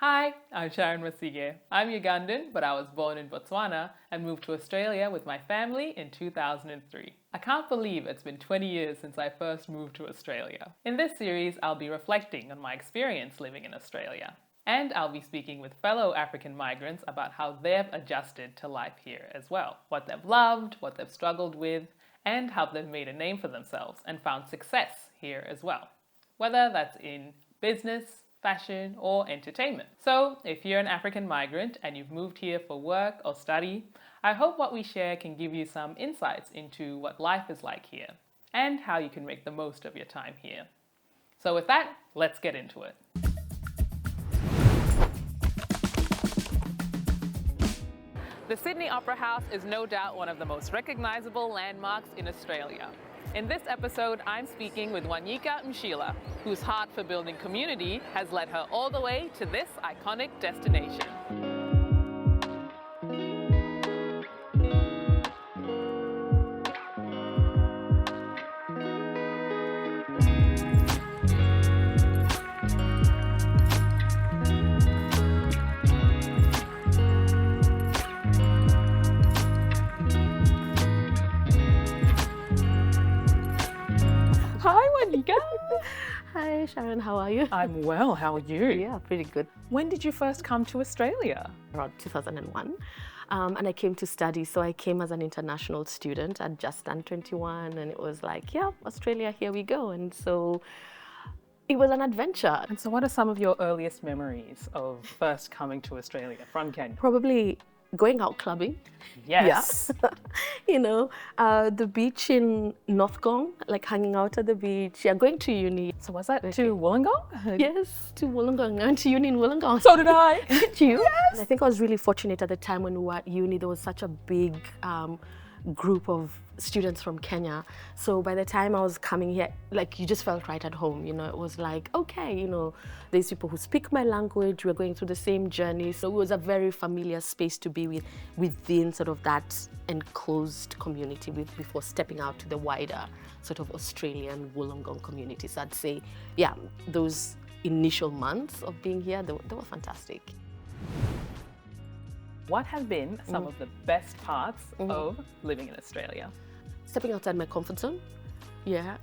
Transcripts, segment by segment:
Hi, I'm Sharon Masige. I'm Ugandan, but I was born in Botswana and moved to Australia with my family in 2003. I can't believe it's been 20 years since I first moved to Australia. In this series, I'll be reflecting on my experience living in Australia. And I'll be speaking with fellow African migrants about how they've adjusted to life here as well. What they've loved, what they've struggled with, and how they've made a name for themselves and found success here as well. Whether that's in business, fashion, or entertainment. So, if you're an African migrant and you've moved here for work or study, I hope what we share can give you some insights into what life is like here and how you can make the most of your time here. So, with that, let's get into it. The Sydney Opera House is no doubt one of the most recognizable landmarks in Australia. In this episode, I'm speaking with Wanyika Mshila, whose heart for building community has led her all the way to this iconic destination. Hi, Wanyika. Hi, Sharon, how are you? I'm well, how are you? Yeah, pretty good. When did you first come to Australia? Around 2001. And I came to study. So I came as an international student. I'd just turned 21, and it was like, yeah, Australia, here we go. And so it was an adventure. And so, what are some of your earliest memories of first coming to Australia from Kenya? Probably going out clubbing. Yes. Yeah. The beach in North Gong, like hanging out at the beach. Yeah, going to uni. So, was that to Wollongong? Yes, to Wollongong. I went to uni in Wollongong. So did I. Did you? Yes. I think I was really fortunate at the time when we were at uni. There was such a big group of students from Kenya. So by the time I was coming here, like you just felt right at home. It was like, okay, there's people who speak my language. We're going through the same journey. So it was a very familiar space to be within sort of that enclosed community before stepping out to the wider sort of Australian Wollongong community. So I'd say, yeah, those initial months of being here, they were fantastic. What have been some of the best parts of living in Australia? Stepping outside my comfort zone, yeah.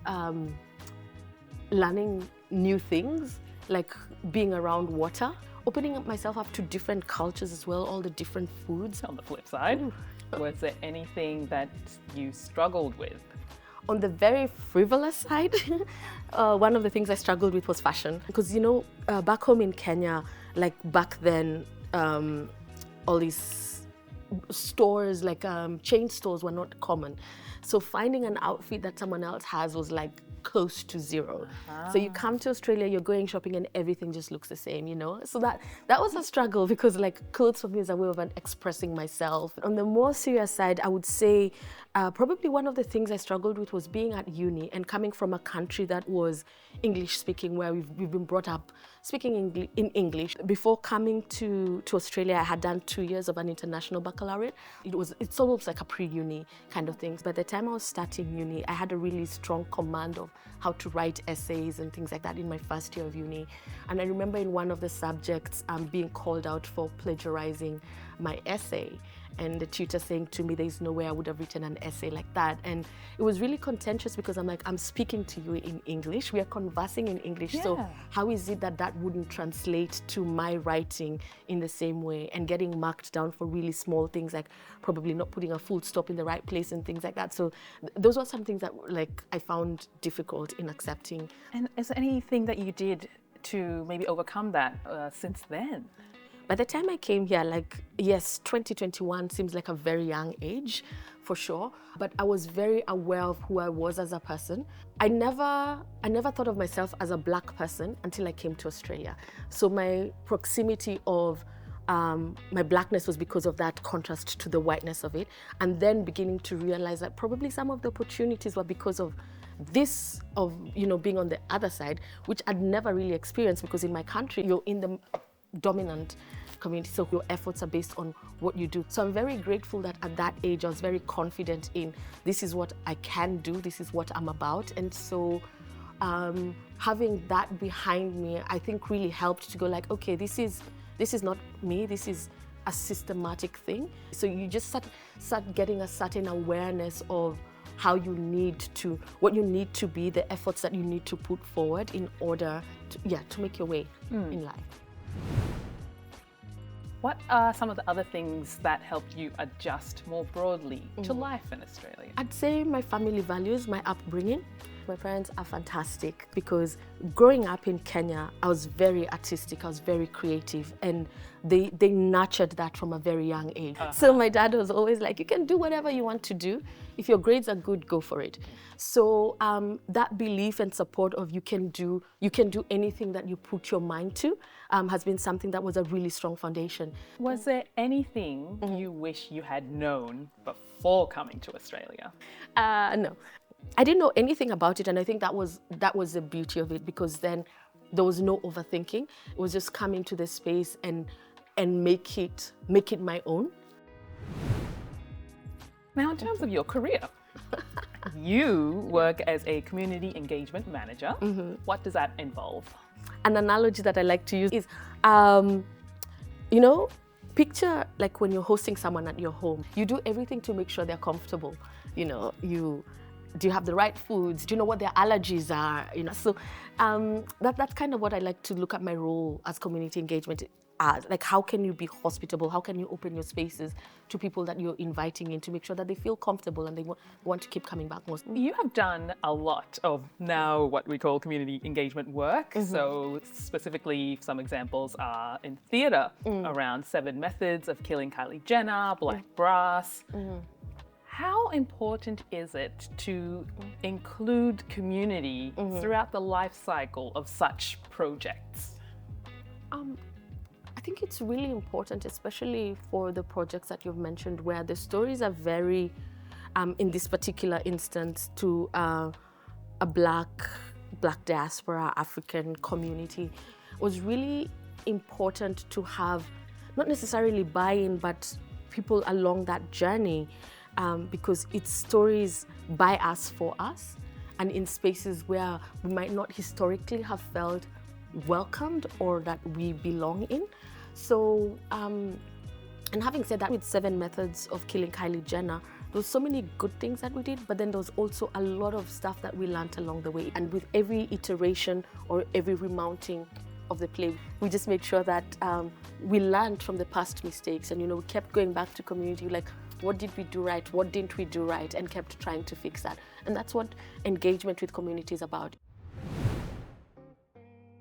Learning new things, like being around water, opening myself up to different cultures as well, all the different foods. On the flip side, was there anything that you struggled with? On the very frivolous side, one of the things I struggled with was fashion. Because, back home in Kenya, like back then, all these stores, like chain stores, were not common. So finding an outfit that someone else has was like close to zero. So you come to Australia, you're going shopping and everything just looks the same, So that was a struggle because like clothes for me is a way of expressing myself. On the more serious side, I would say probably one of the things I struggled with was being at uni and coming from a country that was English speaking, where we've been brought up speaking in English. Before coming to Australia, I had done 2 years of an international baccalaureate. It's almost like a pre-uni kind of thing. By the time I was starting uni, I had a really strong command of how to write essays and things like that in my first year of uni. And I remember in one of the subjects, being called out for plagiarizing my essay. And the tutor saying to me, there's no way I would have written an essay like that. And it was really contentious because I'm like, I'm speaking to you in English. We are conversing in English. Yeah. So how is it that wouldn't translate to my writing in the same way? And getting marked down for really small things, like probably not putting a full stop in the right place and things like that. So those were some things that like I found difficult in accepting. And is there anything that you did to maybe overcome that since then? By the time I came here, like, yes, 2021 seems like a very young age, for sure. But I was very aware of who I was as a person. I never thought of myself as a Black person until I came to Australia. So my proximity of my Blackness was because of that contrast to the whiteness of it. And then beginning to realize that probably some of the opportunities were because of this, of, being on the other side, which I'd never really experienced because in my country, you're in the dominant community, so your efforts are based on what you do. So I'm very grateful that at that age I was very confident in this is what I can do, this is what I'm about. And so having that behind me, I think really helped to go like, okay, this is this is not me, this is a systematic thing. So you just start getting a certain awareness of how you need to, what you need to be, the efforts that you need to put forward in order to make your way in life. What are some of the other things that helped you adjust more broadly to life in Australia? I'd say my family values, my upbringing. My parents are fantastic because growing up in Kenya, I was very artistic, I was very creative, and they nurtured that from a very young age. So my dad was always like, you can do whatever you want to do. If your grades are good, go for it. So that belief and support of you can do anything that you put your mind to has been something that was a really strong foundation. Was there anything you wish you had known before coming to Australia? No. I didn't know anything about it, and I think that was the beauty of it, because then there was no overthinking. It was just come into the space and make it my own. Now, in terms of your career, you work as a community engagement manager. What does that involve? An analogy that I like to use is, picture like when you're hosting someone at your home. You do everything to make sure they're comfortable. Do you have the right foods? Do you know what their allergies are? So that's kind of what I like to look at my role as community engagement as. Like, how can you be hospitable? How can you open your spaces to people that you're inviting in to make sure that they feel comfortable and they want to keep coming back more? You have done a lot of now what we call community engagement work. So specifically, some examples are in theatre around 7 Methods of Killing Kylie Jenner, Black Brass. How important is it to include community throughout the life cycle of such projects? I think it's really important, especially for the projects that you've mentioned, where the stories are very, in this particular instance, to a black diaspora, African community. It was really important to have not necessarily buy-in, but people along that journey. Because it's stories by us for us, and in spaces where we might not historically have felt welcomed or that we belong in. So, and having said that, with 7 Methods of Killing Kylie Jenner, there was so many good things that we did, but then there was also a lot of stuff that we learned along the way. And with every iteration or every remounting of the play, we just made sure that we learned from the past mistakes, and we kept going back to community, like, what did we do right? What didn't we do right? And kept trying to fix that. And that's what engagement with community is about.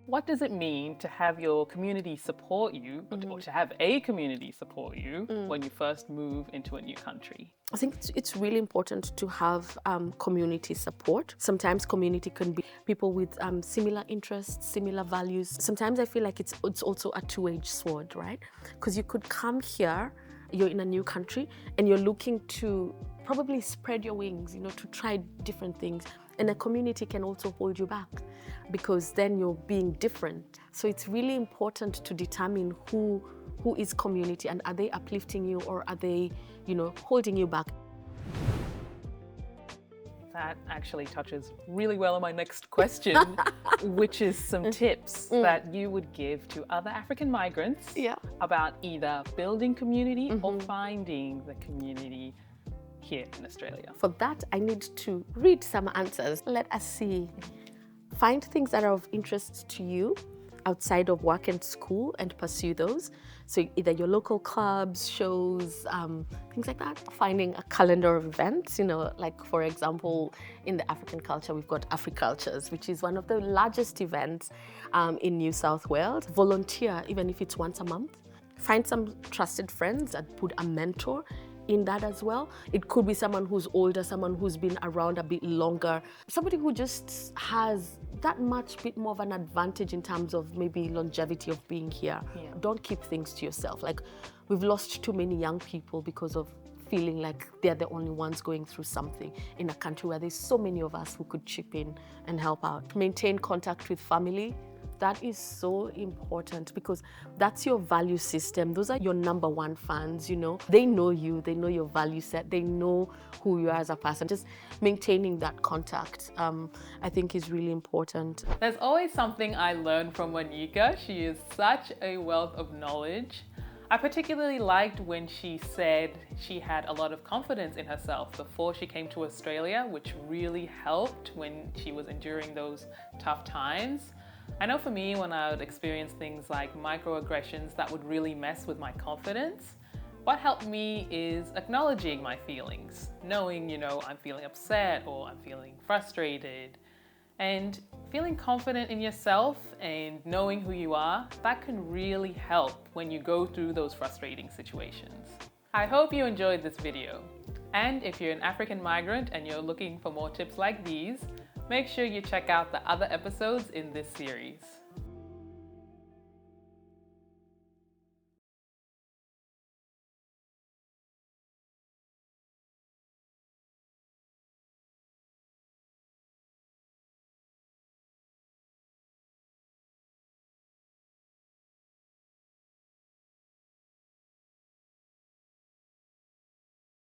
What does it mean to have your community support you, or to have a community support you when you first move into a new country? I think it's really important to have community support. Sometimes community can be people with similar interests, similar values. Sometimes I feel like it's also a two-edged sword, right? Because you could come here, you're in a new country, and you're looking to probably spread your wings, to try different things. And a community can also hold you back, because then you're being different. So it's really important to determine who is community, and are they uplifting you, or are they, holding you back? That actually touches really well on my next question, which is some tips that you would give to other African migrants about either building community or finding the community here in Australia. For that, I need to read some answers. Let us see. Find things that are of interest to you outside of work and school and pursue those. So either your local clubs, shows, things like that. Finding a calendar of events, like for example, in the African culture, we've got AfriCultures, which is one of the largest events in New South Wales. Volunteer, even if it's once a month. Find some trusted friends and put a mentor in that as well. It could be someone who's older, someone who's been around a bit longer, somebody who just has that much bit more of an advantage in terms of maybe longevity of being here. Don't keep things to yourself. Like, we've lost too many young people because of feeling like they're the only ones going through something in a country where there's so many of us who could chip in and help out. Maintain contact with family. That is so important because that's your value system. Those are your number one fans, you know. They know you, they know your value set, they know who you are as a person. Just maintaining that contact, I think is really important. There's always something I learn from Wanika. She is such a wealth of knowledge. I particularly liked when she said she had a lot of confidence in herself before she came to Australia, which really helped when she was enduring those tough times. I know for me, when I would experience things like microaggressions that would really mess with my confidence, what helped me is acknowledging my feelings, knowing, I'm feeling upset or I'm feeling frustrated, and feeling confident in yourself and knowing who you are, that can really help when you go through those frustrating situations. I hope you enjoyed this video. And if you're an African migrant and you're looking for more tips like these, make sure you check out the other episodes in this series.